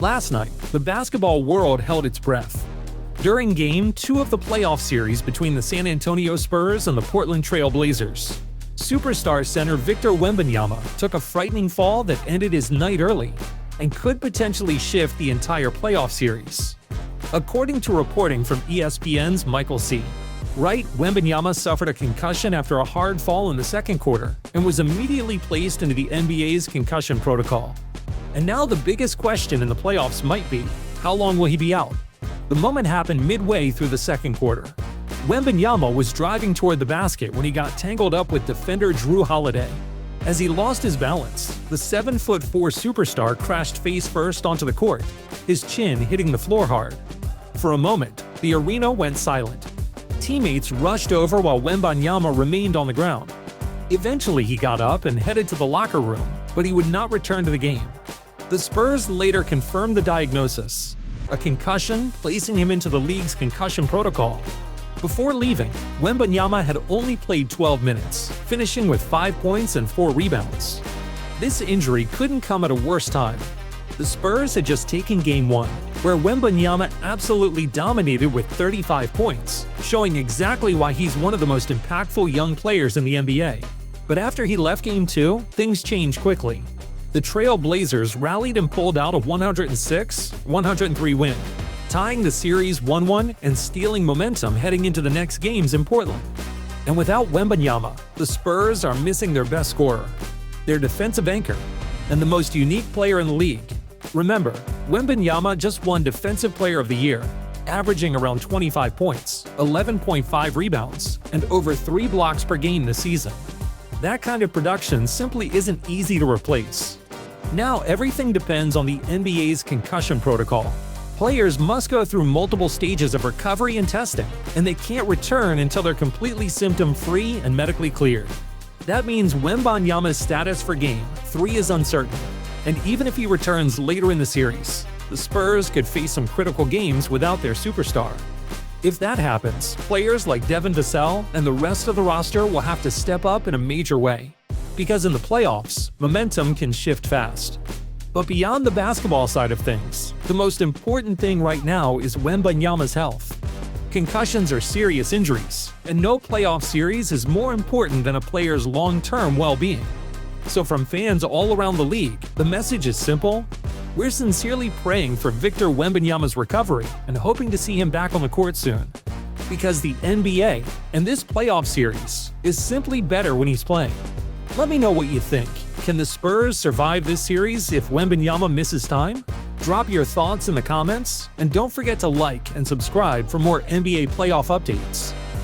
Last night, the basketball world held its breath. During Game 2 of the playoff series between the San Antonio Spurs and the Portland Trail Blazers, superstar center Victor Wembanyama took a frightening fall that ended his night early and could potentially shift the entire playoff series. According to reporting from ESPN's Michael C. Wright, Wembanyama suffered a concussion after a hard fall in the second quarter and was immediately placed into the NBA's concussion protocol. And now the biggest question in the playoffs might be, how long will he be out? The moment happened midway through the second quarter. Wembanyama was driving toward the basket when he got tangled up with defender Jrue Holiday. As he lost his balance, the 7'4" superstar crashed face-first onto the court, his chin hitting the floor hard. For a moment, the arena went silent. Teammates rushed over while Wembanyama remained on the ground. Eventually he got up and headed to the locker room, but he would not return to the game. The Spurs later confirmed the diagnosis, a concussion, placing him into the league's concussion protocol. Before leaving, Wembanyama had only played 12 minutes, finishing with 5 points and 4 rebounds. This injury couldn't come at a worse time. The Spurs had just taken Game 1, where Wembanyama absolutely dominated with 35 points, showing exactly why he's one of the most impactful young players in the NBA. But after he left Game 2, things changed quickly. The Trail Blazers rallied and pulled out a 106-103 win, tying the series 1-1 and stealing momentum heading into the next games in Portland. And without Wembanyama, the Spurs are missing their best scorer, their defensive anchor, and the most unique player in the league. Remember, Wembanyama just won Defensive Player of the Year, averaging around 25 points, 11.5 rebounds, and over 3 blocks per game this season. That kind of production simply isn't easy to replace. Now everything depends on the NBA's concussion protocol. Players must go through multiple stages of recovery and testing, and they can't return until they're completely symptom-free and medically cleared. That means Wembanyama's status for Game 3 is uncertain, and even if he returns later in the series, the Spurs could face some critical games without their superstar. If that happens, players like Devin Vassell and the rest of the roster will have to step up in a major way. Because in the playoffs, momentum can shift fast. But beyond the basketball side of things, the most important thing right now is Wembanyama's health. Concussions are serious injuries, and no playoff series is more important than a player's long-term well-being. So from fans all around the league, the message is simple. We're sincerely praying for Victor Wembanyama's recovery and hoping to see him back on the court soon. Because the NBA and this playoff series is simply better when he's playing. Let me know what you think. Can the Spurs survive this series if Wembanyama misses time? Drop your thoughts in the comments, and don't forget to like and subscribe for more NBA playoff updates.